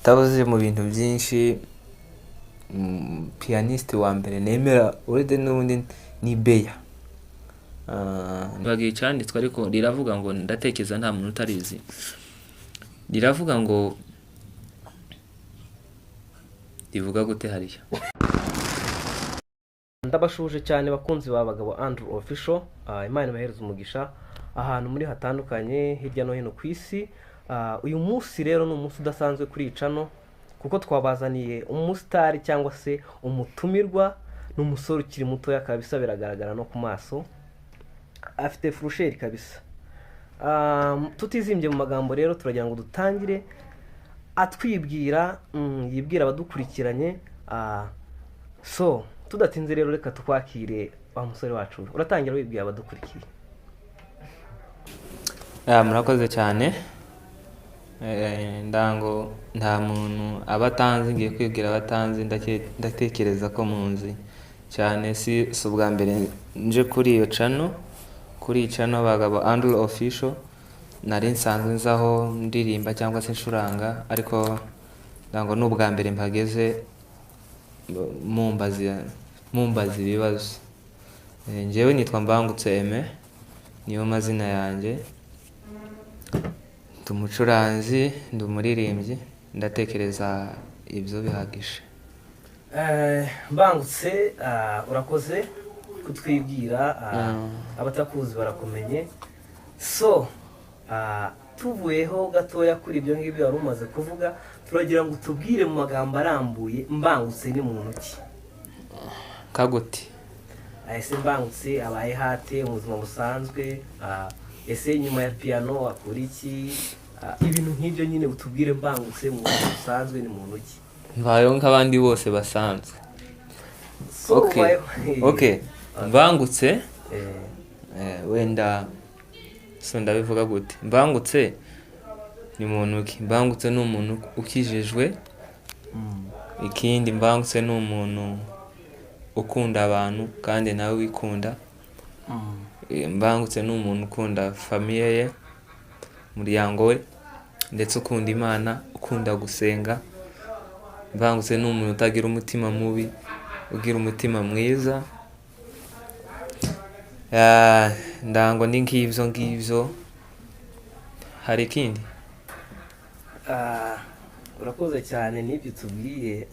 utabuze mu bintu byinshi. Piyaniste wa mbere nemera uretse n'ubundi ni Beya. bagiye cyanditswe ariko riravuga ngo ndatekereza nta muntu utarizi. Riravuga ngo rivuga gute hariya? Ndabashuje cyane bakunzi ba Bagabo Andrew Official. Imana ibahereza umugisha ahantu muri hatandukanye hirya no hino ku isi. Uyu munsi rero ni umunsi udasanzwe kuri icano kuko twabazaniye umusitari cyangwa se umutumirwa n'umusore ukiri mutoya kabisa, biragaragara no ku maso afite furusheri kabisa. Tutizimbye mu magambo rero turagira ngo dutangire atwibwira, yibwira abadukurikiranye. So tudatinze rero reka tukwakire wa musore wacu, uratangira wibwira abadukurikiye. Murakoze cyane. Ndango nta muntu abatanzi ngiye kwibwira abatanzi, ndatekereza ko munzi cyane. Si ubwa mbere nje kuri iyo cano Bagabo Andrew Official. Nari nsanzwe nzaho ndirimba cyangwa se ncuranga, ariko ndango n'ubwa mbere mpageze mumbaza ibibazo. Njyewe nitwa Mbangutse Aime, niyo mazina yanjye. Ndi umucuranzi, ndi umuririmbyi, ndatekereza ibyo bihagije. Mbangutse, urakoze kutwibwira. Abatakuzi barakumenye. So tuvuyeho gatoya kuri ibyo ngibyo wari umaze kuvuga, turagira ngo tubwire mu magambo arambuye Mbangutse ni muntu ki? Kaguti. Ese Mbangutse abaye hate mu buzima busanzwe? Ese nyuma ya piano akora iki? Ibintu nk'ibyo nyine utubwire Mbangutse mu buzima busanzwe ni muntu ki? Mbayeho nk'abandi bose basanzwe. Okay. Mbangutse wenda so ndabivuga gute. Mbangutse ni muntu ki? Mbangutse ni umuntu ukijijwe. Ikindi Mbangutse ni umuntu ukunda abantu kandi nawe wikunda. Mbangutse ni umuntu ukunda famiye ye, umuryango we, ndetse ukunda Imana, ukunda gusenga. Mbangutse ni umuntu utagira umutima mubi, ugira umutima mwiza. Ndango ni ngibyo. Hari ikindi? Urakoze cyane n'ibyo tubwiye.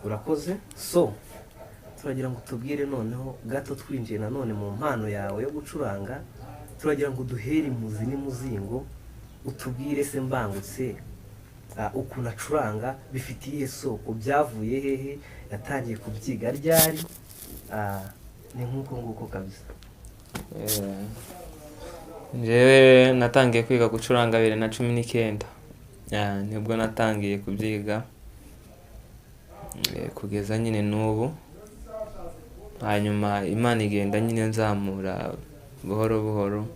Urakoze. So turagira ngo tubwire noneho gato twinjiye nanone mu mpano yawe yo gucuranga. Turagira ngo duhere imuzi n'imuzingo, utubwire se Mbangutse ukuntu acuranga bifitiye soko, byavuye hehe, yatangiye kubyiga ryari? Ni nk'uko nguko kabisa. Njyewe natangiye kwiga gucuranga 2019. Nibwo natangiye kubyiga kugeza nyine n'ubu. Hanyuma Imana igenda nyine nzamura buhoro buhoro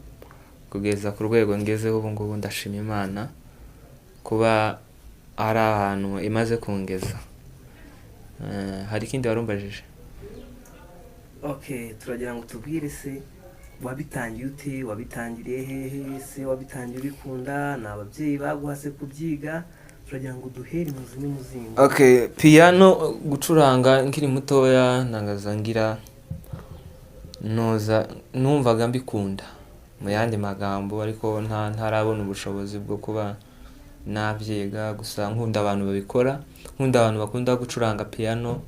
kugeza ku rwego ngezeho ubu ngubu. Ndashima Imana kuba ari ahantu imaze kungeza. Hari ikindi warumbajije? Okay, turagira ngo tubwire se wabitangiye ute, wabitangiriye hehe, se wabitangiye ubikunda, ni ababyeyi baguhase kubyiga? Turagira ngo duhere imuzi n'imuzingo. Okay, piano gucuranga nkiri mutoya nangaza ngira numvaga mbikunda mu yandi magambo, ariko ntarabona ubushobozi bwo kuba nabyiga. Gusa nkunda abantu babikora, nkunda abantu bakunda gucuranga piano.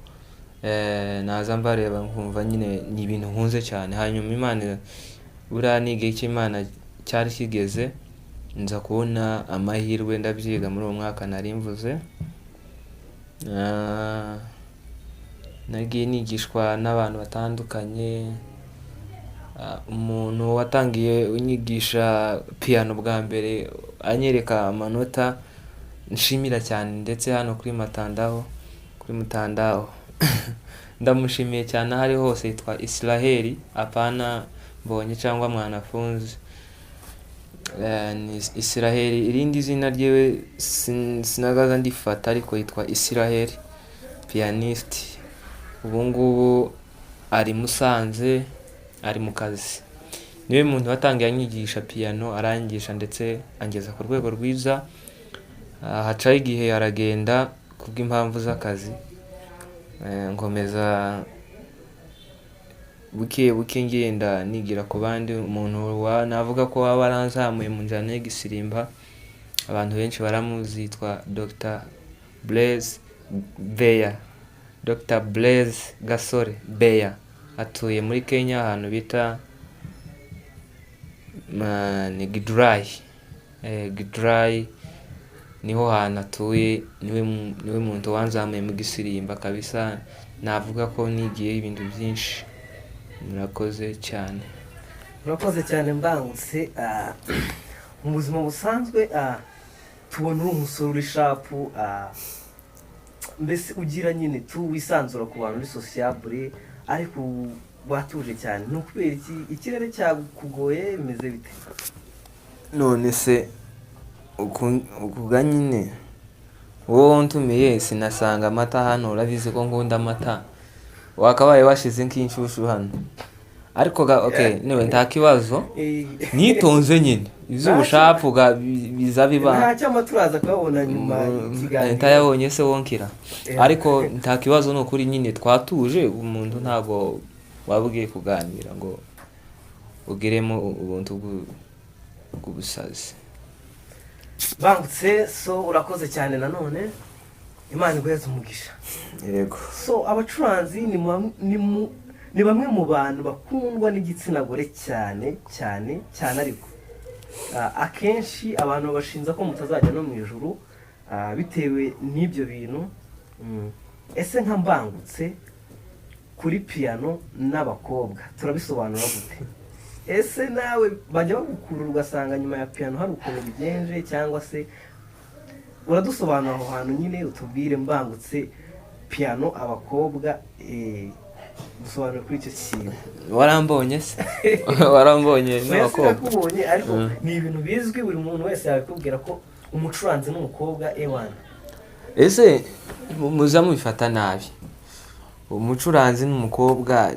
Naza mbareba nkumva nyine ni ibintu nkunze cyane. Hanyuma Imana buriya n'igihe cy'Imana cyari kigeze, nza kubona amahirwe ndabyiga muri uwo mwaka nari mvuze. Nagiye nigishwa n'abantu batandukanye. Umuntu watangiye unyigisha piano bwa mbere anyereka amanota nshimira cyane, ndetse hano kuri Mutandaho ndamushimiye cyane aho ari hose. Yitwa Israel, apana Mbonye cyangwa Mwanafunzi. Ni Israel. Irindi zina ryewe sinagaza ndifata, ariko yitwa Israel, pianiste. Ubu ngubu ari Musanze, ari mu kazi. Niwe muntu watangiye anyigisha piano, arangisha ndetse angeza ku rwego rwiza. hacaho igihe aragenda kubw'impamvu z'akazi. Nkomeza buke buke ngenda nigira ku bandi. Umuntu navuga ko waba aranzamuye mu njyana y'igisirimba, abantu benshi baramuzi, yitwa Dr. Blaise Beya. Dr. Blaise Gasore Beya atuye muri Kenya ahantu bita ni Githurai. Githurai niho hantu atuye, niwe muntu wanzamuye mu gisirimba kabisa. Navuga ko nigiye ibintu byinshi. Murakoze cyane. Murakoze cyane Mbangutse. Mu buzima busanzwe tubona uri umusore uri shapu, mbese ugira nyine wisanzura ku bantu uri sociable, ariko watuje cyane. Ni ukubera iki? Ikirere cyakugoye bimeze bite? None se ukuga nyine wowe ntumiye sinasanga amata hano, urabizi ko ngunda amata, wakabaye washize nk'inshushu hano. Ariko okay, niwe nta kibazo, nitonze nyine iz'ubushapu biza biba nta cyama turaza kubabona nyuma y'ikiganiro. Ntayabonye se wonkira. Ariko nta kibazo, no kuri nyine twatuje. Umuntu ntago wabugiye kuganira ngo ugiremo ubuntu bw'ubusazi. Mbangutse, so urakoze cyane nanone, Imana iguheze umugisha. Yego. So abacuranzi ni bamwe mu bantu bakundwa n'igitsina gore cyane cyane cyane, ariko akenshi abantu bashinza ko mutazajya no mu ijuru bitewe n'ibyo bintu. Ese nka Mbangutse kuri piano n'abakobwa turabisobanura gute? Ese nawe bajya bagukurura ugasanga nyuma ya piano hari ukuntu bigenje, cyangwa se uradusobanura aho hantu nyine utubwire Mbangutse piano abakobwa gusobanura kuri icyo kintu. Warambonye se? Warambonye n'abakobwa? Nakubonye, ariko ni ibintu bizwi, buri muntu wese yakubwira ko umucuranzi n'umukobwa ewana. Ese muza mubifata nabi. Umucuranzi n'umukobwa,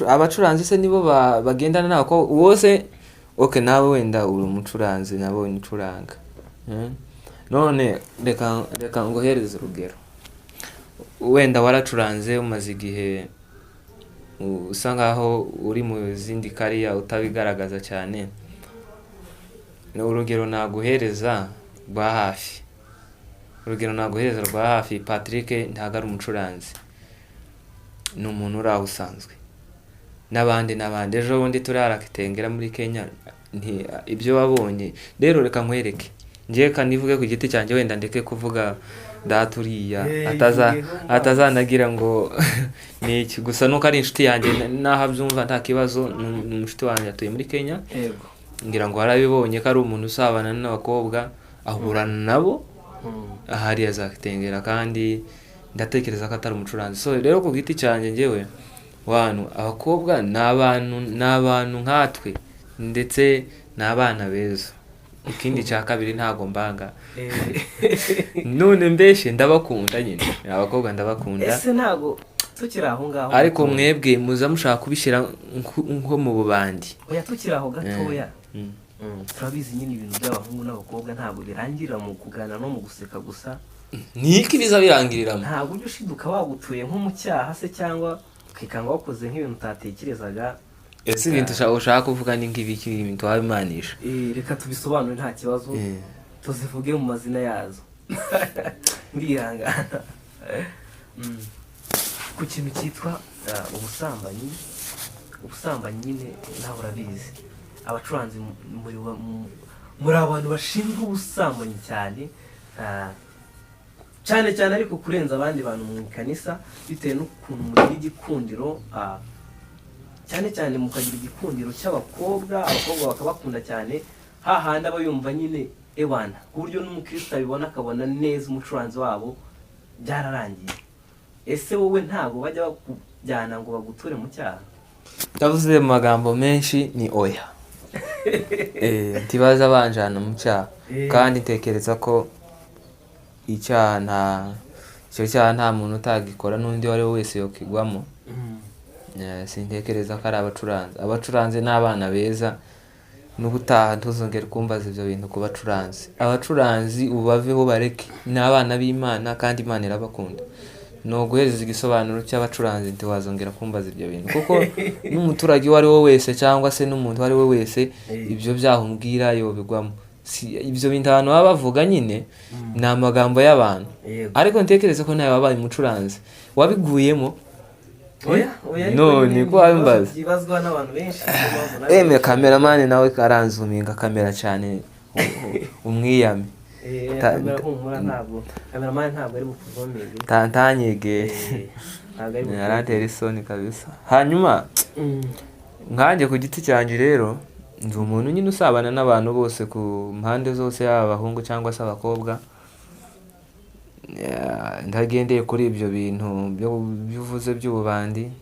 abacuranzi se nibo bagendana nako wose. Okay, nawe wenda uri umucuranzi nabo nicuranga. None reka ngohereze urugero. Wenda waracuranze umaze igihe usanga aho uri mu zindi kariya utabigaragaza cyane. Urugero naguhereza rwa hafi. Patrick ntago ari umucuranzi, ni umuntu uri aho usanzwe. N'abandi ejo bundi turara kitengera muri Kenya, ibyo wabonye. Rero reka nkwereke, ngiye kanivuge ku giti cyanjye, wenda ndeke kuvuga daturiya atazanagira ngo ni iki. Gusa nuko ari inshuti yanjye, naho abyumva nta kibazo. Ni umushuti wanjye atuye muri Kenya. Yego. Ngira ngo harabibonye ko ari umuntu usabana n'abakobwa, ahurana nabo ahari azakitengera, kandi ndatekereza ko atari umucuranzi. So rero ku giti cyanjye ngewe abakobwa ni abantu nkatwe, ndetse n'abana beza. Ikindi cya kabiri ntago mbanga none mbeshe ndabakunda nyine, abakobwa ndabakunda. Ese ntago tukiri aho ngaho, ariko mwebwe muza mushaka kubishyira nko mu bubandi. Oya, tukiri aho gatoya. Turabizi nyine ibintu by'abahungu n'abakobwa ntabwo birangirira mu kuganira no mu guseka gusa. Niki biza birangiriramo? Ntabwo ujya ushiduka wagutuye nko mu cyaha se, cyangwa ukikanga wakoze nk'ibintu utatekerezaga. Ese ibintu ushaka kuvuga ni nk'ibiki, ibintu wabimanisha? Reka tubisobanure nta kibazo, tuzivuge mu mazina yazo. Ndihangana. Ku kintu cyitwa ubusambanyi nyine nawe urabizi. Abacuranzi muri abantu bashinzwe ubusambanyi cyane cyane, ariko kurenza abandi bantu mu kanisa, bitewe n'ukuntu mugira igikundiro, cyane mukagira igikundiro cy'abakobwa. Abakobwa bakabakunda cyane, hahandi aba yumva nyine ewana, ku buryo n'umukristo abibona akabona neza umucuranzi wabo byararangiye. Ese wowe ntago bajya bakujyana ngo baguture mu cyaha? Ndavuze mu magambo menshi ni oya. Ntibaza banjana mu cyaha, kandi ntekereza ko icyo cyaha nta muntu utagikora, n'undi wari wese yokigwamo. Sintekereza ko ari abacuranzi. Abacuranzi n'abana beza, n'ubutaha ntuzongere kumbaza ibyo bintu ku bacuranzi. Abacuranzi ubaveho bareke, ni abana b'Imana kandi Imana irabakunda. No guhereza igisobanuro cy'abacuranzi ntiwazongera kumbaza ibyo bintu, kuko n'umuturage uwo ari we wese cyangwa se n'umuntu uwo ari we wese ibyo byaha umbwira yobigwamo. Ibyo bintu abantu baba bavuga nyine ni amagambo y'abantu, ariko ntekereza ko nawe wabaye umucuranzi wabiguyemo. None ko wabimbaza byibazwa n'abantu benshi. kameramani nawe karanzuminga kamera cyane umwiyame. Kameramani ntabwo ari bukuvomere, tantanyege yarantera isoni kabisa. Hanyuma nkanjye ku giti cyanjye rero ndi umuntu nyine usabana n'abantu bose ku mpande zose, yaba abahungu cyangwa se abakobwa. Ndagendeye kuri ibyo bintu byuvuze by'ububandi.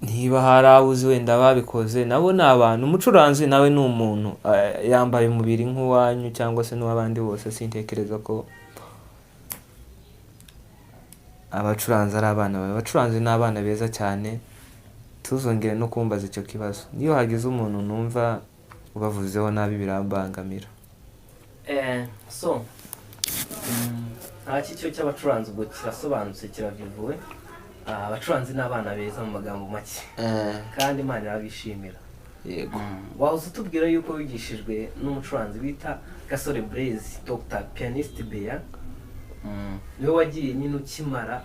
Niba hari abuzi wenda babikoze nabo ni abantu. Umucuranzi nawe ni umuntu, yambaye umubiri nk'uwanyu cyangwa se n'uw'abandi bose. Sintekereza ko abacuranzi ari abana bawe. Abacuranzi ni abana beza cyane, tuzongere no kumbaza icyo kibazo. Niyo hagize umuntu numva ubavuzeho nabi birambangamira. So cyiciro cy'abacuranzi ubwo kirasobanutse, kiravivuwe. Abacuranzi ni abana beza mu magambo make, kandi Imana irabishimira. Yego. Wahoze utubwira yuko wigishijwe n'umucuranzi bita Gasore Blaise, Dr Pianist Beya. Niwe wagiye nyine ukimara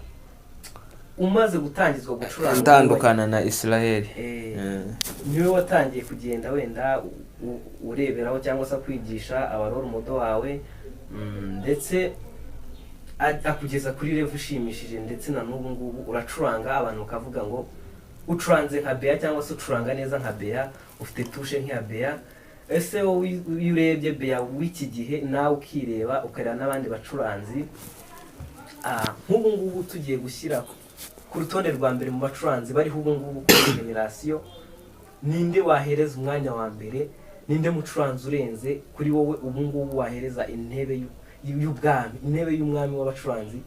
umaze gutangizwa gucuranga Utandukana na Israel. Niwe watangiye kugenda wenda ureberaho cyangwa se kwigisha abarora umudo wawe, ndetse akugeza kuri level ushimishije, ndetse na n'ubu ngubu uracuranga abantu bakavuga ngo ucuranze nka Beya cyangwa se ucuranga neza nka Beya, ufite touche nk'iya Beya. Ese wowe iyo urebye Beya w'iki gihe nawe ukireba ukareba n'abandi bacuranzi, nk'ubu ngubu tugiye gushyira ku rutonde rwa mbere mu bacuranzi bariho ubu ngubu kuri generasiyo, ninde wahereza umwanya wa mbere? Ninde mucuranzi urenze kuri wowe ubu ngubu wahereza intebe y'ubwami, intebe y'umwami w'abacuranzi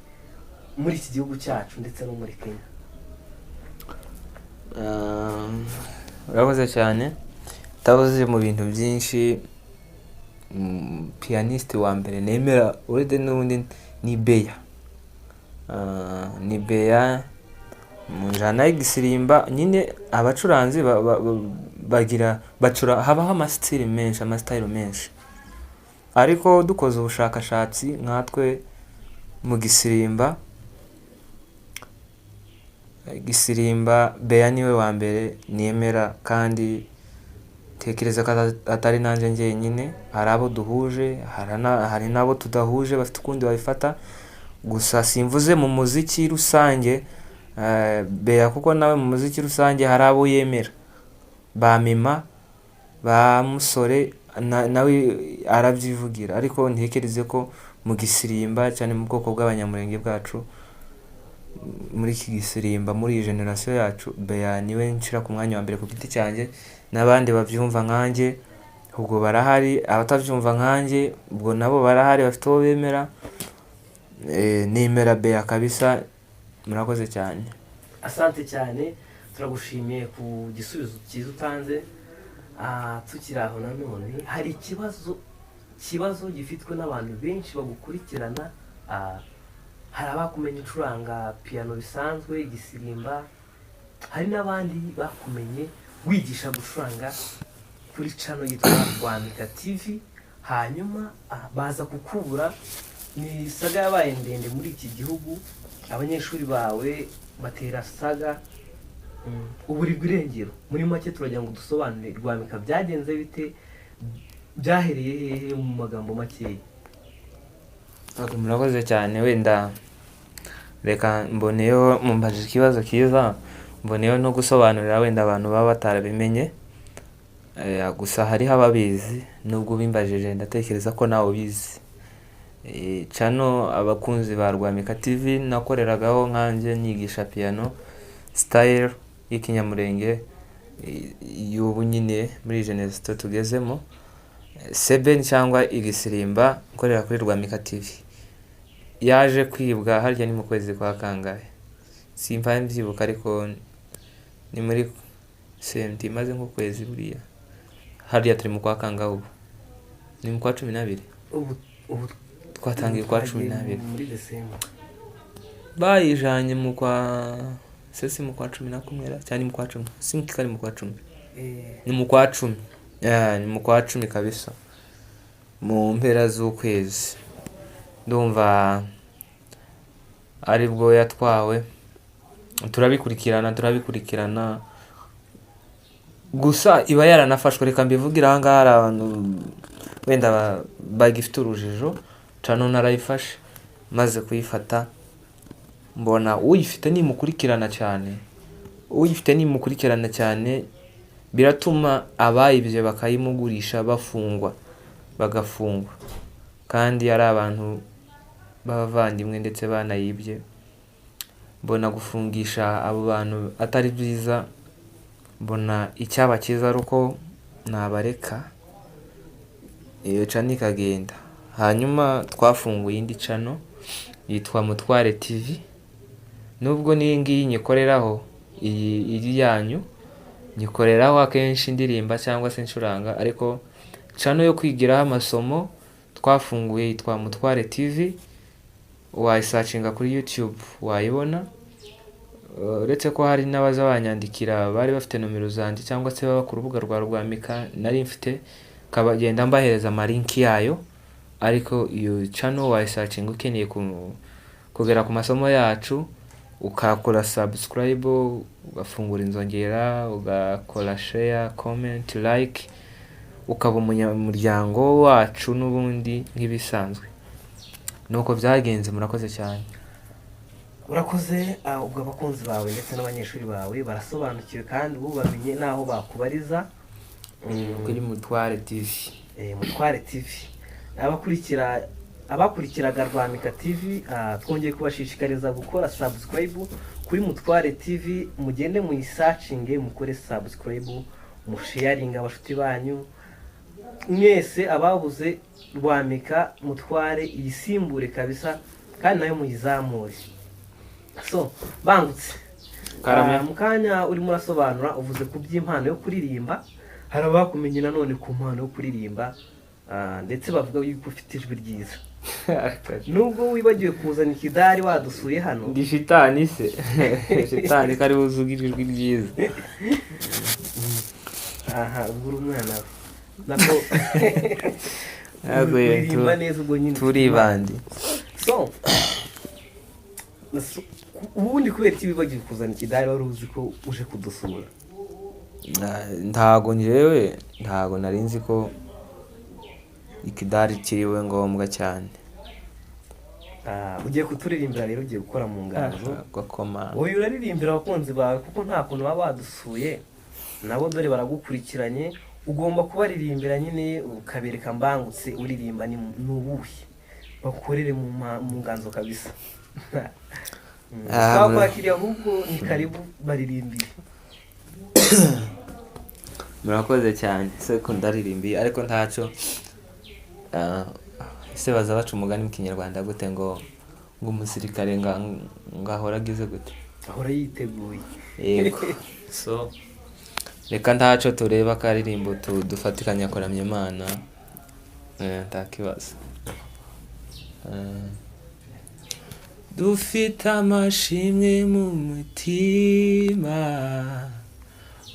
muri iki gihugu cyacu ndetse no muri Kenya? Urakoze cyane. Tavuze mu bintu byinshi, pianiste wa mbere nemera urede n'ubundi ni Beya. Ni Beya mu njyana y'igisirimba. Nyine abacuranzi bacura, habaho amasitile menshi, ariko dukoze ubushakashatsi nkatwe mu gisirimba, Beya niwe wa mbere nemera, kandi tekereza ko atari nanjye njyenyine. Hari abo duhuje, hari n'abo tudahuje bafite ukundi babifata. Gusa simvuze mu muziki rusange Beya, kuko nawe mu muziki rusange hari abo yemera, ba Mima, ba Musore, nawe arabyivugira. Ariko ntekereze ko mu gisirimba cyane mu bwoko bw'abanyamurenge bwacu, muri iki gisirimba, muri iyi generasiyo yacu, Beya niwe nshira ku mwanya wa mbere ku giti cyanjye. N'abandi babyumva nkanjye ubwo barahari, abatabyumva nkanjye ubwo nabo barahari bafite uwo bemera. Nemera Beya kabisa. Murakoze cyane. Asante cyane, turagushimiye ku gisubizo cyiza utanze. Tukiri aho nanone hari ikibazo gifitwe n'abantu benshi bagukurikirana. Hari abakumenye ucuranga piano bisanzwe, igisirimba. Hari n'abandi bakumenye wigisha gucuranga kuri channel yitwa Rwamika TV, hanyuma baza kukubura. Ni saga yabaye ndende muri iki gihugu, abanyeshuri bawe batera saga, uburirwa irengero. Muri make turagira ngo dusobanure Rwamika byagenze bite, byahereye hehe mu magambo makeya? Murakoze cyane. Wenda reka mboneyeho mumbaje ikibazo kiza, mboneyeho no gusobanurira wenda abantu baba batarabimenye. Gusa hariho ababizi, nubwo bimbajije ndatekereza ko nawe ubizi. Channel abakunzi ba Rwamika TV nakoreragaho nkanjye nigisha piano style y'ikinyamurenge y'ubu nyine muri generation tugezemo. Seben cyangwa igisirimba nkorera kuri Rwamika TV yaje kwibwa harya ni mu kwezi kwa kangahe simva mbyibuka, ariko ni muri senti imaze nk'ukwezi buriya, hariya turi mu kwa kangahe ubu? Ni mu kwa 12. ubu Twatangiye kwa twagiye 12. muri Desemba. Bayijanye mu kwa sesi mu kwa 11 cyane mu kwa 10. Sinki kari mu kwa 10. Ni mu kwa 10. Ni mu kwa 10 kabisa. Mu mpera z'ukwezi. Ndumva aribwo yatwawe. Turabikurikirana. Gusa iba yaranafashwe, reka mbivugira aha ngaha, hari abantu wenda bagifite urujijo. Cano narayifashe, maze kuyifata mbona uyifite nimukurikirana cyane, biratuma abayibye bakayimugurisha bagafungwa, kandi ari abantu b'abavandimwe ndetse banayibye. Mbona gufungisha abo bantu atari byiza, mbona icyaba cyiza ari uko nabareka iyo cano ikagenda. Hanyuma twafunguye indi cano yitwa Mutware TV, nubwo n'iyi ngiyi nyikoreraho, iri yanyu nyikoreraho akenshi indirimba cyangwa se ncuranga, ariko cano yo kwigiraho amasomo twafunguye yitwa Mutware TV. Wayisacinga kuri YouTube wayibona. Uretse ko hari n'abaza banyandikira bari bafite nomero zanjye cyangwa se baba ku rubuga rwa Rwamika nari mfite, kabagenda mbahereza amalinki yayo, ariko iyo channel wayisacinga ukeneye kugera ku masomo yacu, ukakora subscribe, ugafungura inzongera, ugakora share, comment, like, ukaba umunyamuryango wacu n'ubundi nk'ibisanzwe. Nuko byagenze. Murakoze cyane. Urakoze. Ubwo abakunzi bawe ndetse n'abanyeshuri bawe barasobanukiwe kandi ubu bamenye naho bakubariza kuri Mutware TV. Mutware TV. Abakurikiraga Rwamika TV, twongeye kubashishikariza gukora subscribe kuri Mutware TV. Mugende muyisacinge, mukore subscribe, musharinga abashuti banyu. Mwese ababuze Rwamika Mutware iyisimbure kabisa, kandi nayo muyizamure. So bangutse mu kanya urimo urasobanura, uvuze ku by'impano yo kuririmba. Hari abakumenye nanone ku mpano yo kuririmba, ndetse bavuga yuko ufite ijwi ryiza. Nubwo wibagiwe kuzana ikidari wadusuye hano. Ndi shitani se. Shitani kari buzugira ijwi ryiza. Ugura umwana we nako kuririmba neza ubwo nyine turi bandi. So ubundi kubera iki wibagiwe kuzana ikidari, wari uzi ko uje kudusura? Ntago nari nzi ko ikidari kiriwe ngombwa cyane. Ugiye kuturirimbira rero, ugiye gukora mu nganzo. Wowe uraririmbira abakunzi bawe, kuko nta kuntu baba badusuye nabo dore baragukurikiranye. Ugomba kubaririmbira nyine, ukabereka mbangutse uririmba ni ubuhe, bakorere mu nganzo kabisa. Twakwakiriye ahubwo ni karibu baririmbire. Murakoze cyane. Se ko ndaririmbiye ariko ntaco. Se baza baca umugani mu Kinyarwanda gute ngo umusirikare ngahora agize gute? Ahora yiteguye. Yego. So reka ntaco tureba karirimbo dufatikanya kuramya Imana. Ntakibazo. Dufite amashimwe mu mutima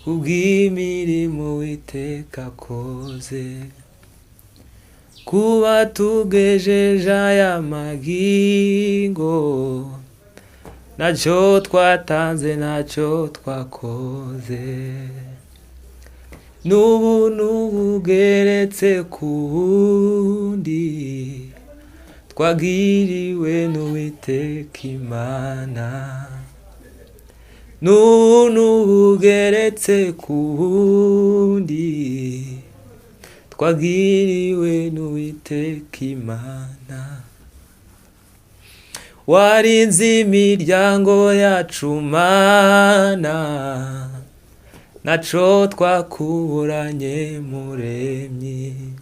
kubw'imirimo Uwiteka akoze, kuba tugejeje aya magingo, ntacyo twatanze ntacyo twakoze, n'ubuntu bugeretse ku bundi twagiriwe n'Uwiteka Imana, n'ubuntu bugeretse ku bundi twagiriwe n'Uwiteka Imana. Warinze imiryango yacu Mana, naco twakuburanye Muremyi,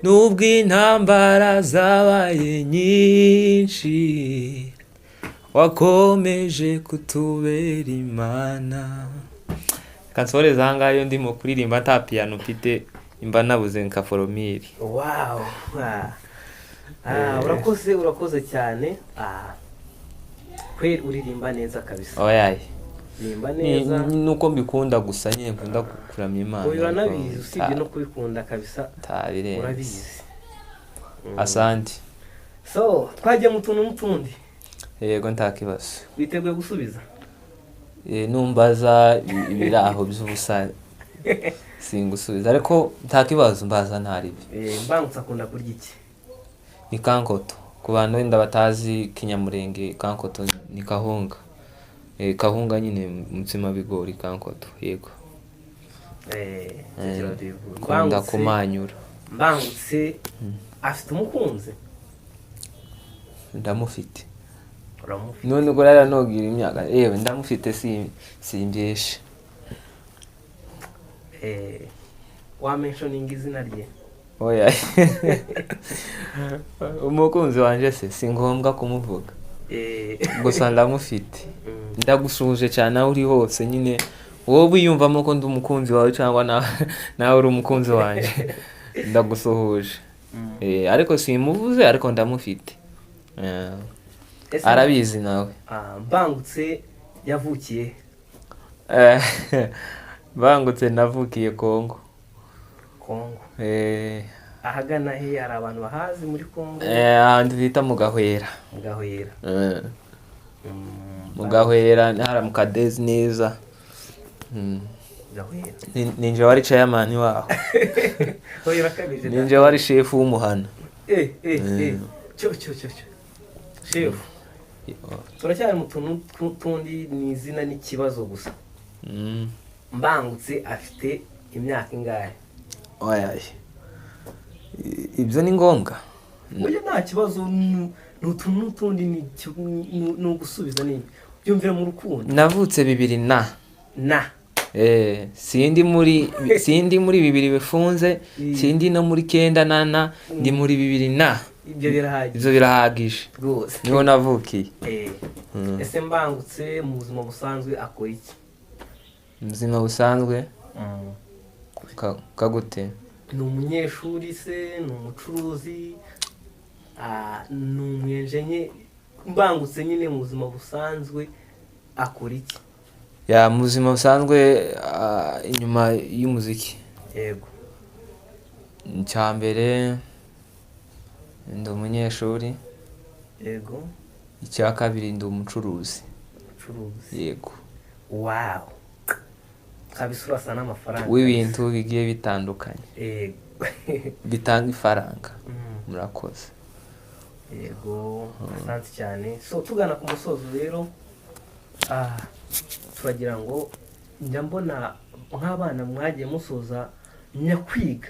nubwo intambara zabaye nyinshi wakomeje kutubera Imana. kansoreza ahangaha iyo ndimo kuririmba nta piano mfite imba nabuze nka foromiri. Wow. Urakoze cyane. Kweli uririmba neza kabisa. Oyaye Rimba neza. nuko mbikunda gusa nyine nkunda kuramya Imana. Uyu uranabizi usibye no kubikunda kabisa. Tabirenze. Urabizi. Asante. So twajya mu tuntu n'utundi. Yego ntakibazo. Witeguye gusubiza? Numbaza ibiraho by'ubusa singusubiza ariko ntakibazo mbaza ntaribi. Mbangutse akunda kurya iki? Ni kankoto. Ku bantu wenda batazi Kinyamurenge kankoto ni kahunga. Kahunga nyine mutsima bigori kankoto. Yego. Kunda kumanyura. Mbangutse afite umukunzi? Ndamufite. Uramufite? None ubwo rero nogira imyaka ndamufite simbyeshe. Wa mentioning izina rye? Oya. Umukunzi wanje se si ngombwa kumuvuga. Gusa ndamufite. Ndagushuje cyane aho uri hose nyine wowe wiyumvamo ko ndi umukunzi wawe cyangwa nawe uri umukunzi wanje. Ndagusuhuje. Ariko simuvuze ariko ndamufite. Arabizi nawe. Mbangutse yavukiye? Mbangutse navukiye Kongo. Kongo. Ahagana he hari abantu bahazi muri Kongo? Ahandi bita mu Gahwera. Mu Gahwera. Mu Gahwera hara mu Kadezi neza. Gahwera. Ninje wari chairman waho. Oya rakabije. Ninje wari chef w'umuhana. Cyo. Chef. Turacyari mu tuntu tundi ni izina n'ikibazo gusa. Mbangutse afite imyaka ingahe? Oyaye. Ibyo ni ngombwa. Oya nta kibazo n'utuntu tundi ni ugusubiza ni byumvira mu rukundo. Navutse 2000 na. Sindi muri 2000 bifunze, sindi no muri 9 ndi muri 2000. Ibyo birahagije. Rwose. Niho navukiye. Ese mbangutse mu buzima busanzwe akora iki? Mu buzima busanzwe? Kagute? Ni umunyeshuri se, ni umucuruzi, ni umwenjenye. Mbangutse nyine mu buzima busanzwe akora iki? Mu buzima busanzwe inyuma y'umuziki. Yego. Icyambere ndi umunyeshuri. Yego. Icya kabiri ndi umucuruzi. Yego. Wow. Kabisa urasa n'amafaranga. W'ibintu bigiye bitandukanye. Yego. Bitanga ifaranga. Murakoze. Yego. Asante cyane. So tugana ku musozo rero. Turagira ngo njya mbona nk'abana mwagiye musoza nyakwiga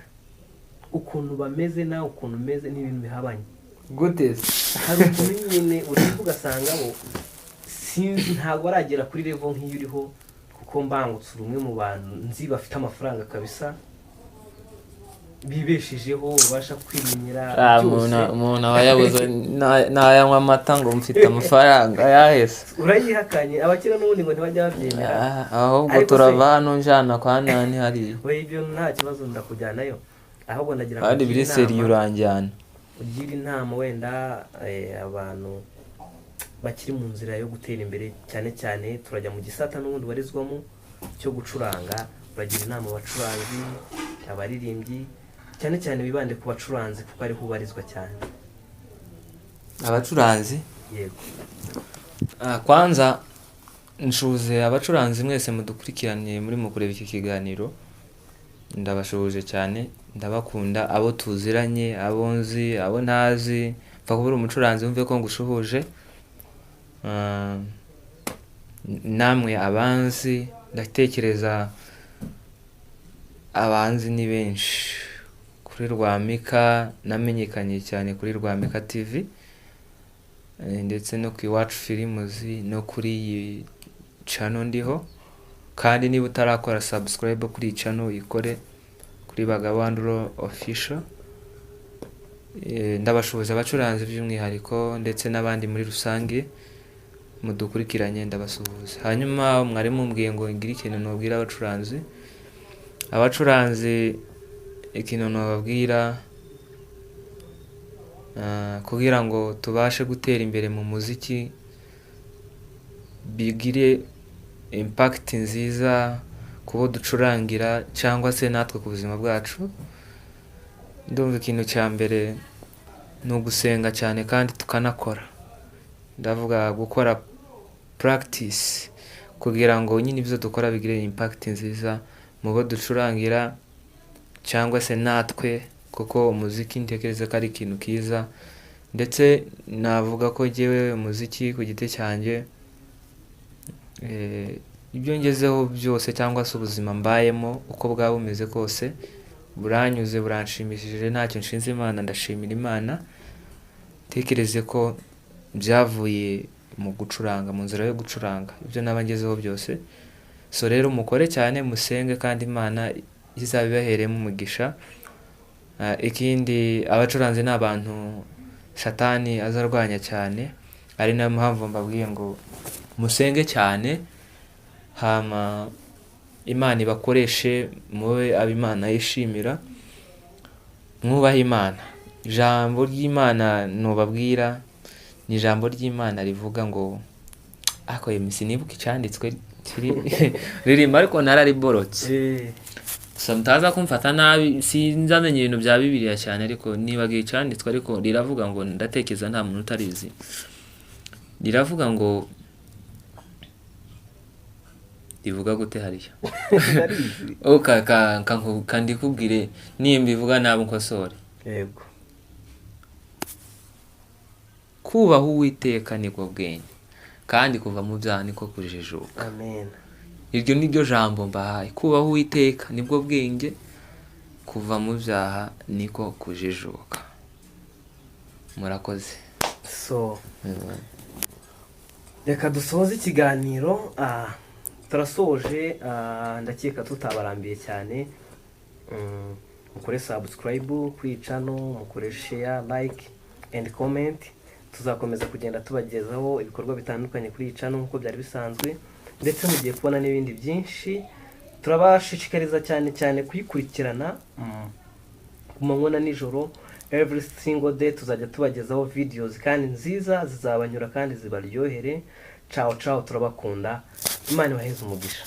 ukuntu bameze nawe ukuntu umeze n'ibintu bihabanye. Gute? Hari ukuntu nyine uriho ugasanga bo sinzi ntabwo aragera kuri level nk'iyo uriho kuko mbangutse umwe mu bantu nzi bafite amafaranga kabisa bibeshejeho ubasha kwimenyera byose. Umuntu abayabuze nayanywa amata ngo mfite amafaranga yahese. Urayihakanye abakira n'ubundi ngo ntibajya babyemera. Ahubwo turava hano njana kwa nani hari. We ibyo nta kibazo ndakujyanayo. Ahubwo ndagira ngo biri seri uranjyana. Ugira inama wenda abantu bakiri mu nzira yo gutera imbere cyane cyane turajya mu gisata n'ubundi barizwamo cyo gucuranga. Uragira inama abacuranzi, abaririmbyi cyane cyane bibande ku bacuranzi kuko ari hubarizwa cyane. Abacuranzi? Yego. Kwanza nshuze abacuranzi mwese mudukurikiranye muri mu kureba iki kiganiro. Ndabashuje cyane, ndabakunda abo tuziranye, abo nzi, abo ntazi. Pfa kubura umucuranzi wumve ko ngushuhuje. Namwe abanzi ndatekereza abanzi ni benshi. Kuri Rwamika namenyekanye cyane kuri Rwamika TV ndetse no ku Iwacu Films no kuri channel ndiho. Kandi niba utarakora subscribe kuri channel ikore kuri Bagabanduro Official. Ndabashubuza abacuranzi by'umwihariko ndetse n'abandi muri rusange. mudukurikiranye ndabasuhuza. Hanyuma mwarimu mumbwiye ngo ngire ikintu nobwira abacuranzi ikintu nobabwira kugira ngo tubashe gutera imbere mu muziki, bigire impact nziza kubo ducurangira cyangwa se natwe ku buzima bwacu. Ndumva ikintu cya mbere ni ugusenga cyane kandi tukanakora, ndavuga gukora practice kugira ngo nyine ibyo dukora bigire impact nziza mu bo ducurangira cyangwa se natwe, kuko umuziki ntekereza ko ari ikintu kiza. Ndetse navuga ko jyewe umuziki ku giti cyanjye ibyo ngezeho byose cyangwa se ubuzima mbayemo uko bwaba bumeze kose buranyuze, buranshimishije, ntacyo nshinze Imana, ndashimira Imana. Tekereze ko byavuye mu gucuranga, mu nzira yo gucuranga, ibyo nabangezeho byose. So rero mukore cyane, musenge, kandi Imana izabibaheremo umugisha. Ikindi abacuranzi ni abantu Satani azarwanya cyane, ari nayo mpamvu mbabwiye ngo musenge cyane, hama Imana ibakoreshe mube ab'Imana yishimira, mwubahe Imana. Ijambo ry'Imana nubabwira ni ijambo ry'Imana rivuga ngo ako sinibuka icyanditswe ririmo ariko narariborotse, gusa mutaza kumfata nabi, sinzamenye ibintu bya Bibiliya cyane, ariko nibagiye icyanditswe, ariko riravuga ngo, ndatekereza nta muntu utarizi, riravuga ngo, rivuga gute hariya kandi kubwire nimba ivuga nabo nkosore. Yego. Kubaha Uwiteka niko bwenge, kandi kuva mu byaha niko kujijuka. Amen. Iryo ni ryo jambo mbahaye, kubaha Uwiteka nibwo bwenge, kuva mu byaha niko kujijuka. Murakoze. So reka dusoze ikiganiro. Turasoje, ndakeka tutabarambiye cyane. Mukore subscribe kuri channel, mukore share, like and comment. Tuzakomeza kugenda tubagezaho ibikorwa bitandukanye kuri iyi channel nk'uko byari bisanzwe, ndetse mugiye kubona n'ibindi byinshi. Turabashishikariza cyane kuyikurikirana ku manywa na nijoro, every single day tuzajya tubagezaho videos kandi nziza zizabanyura kandi zibaryohere. Ciao, turabakunda. Imana ibaheze umugisha.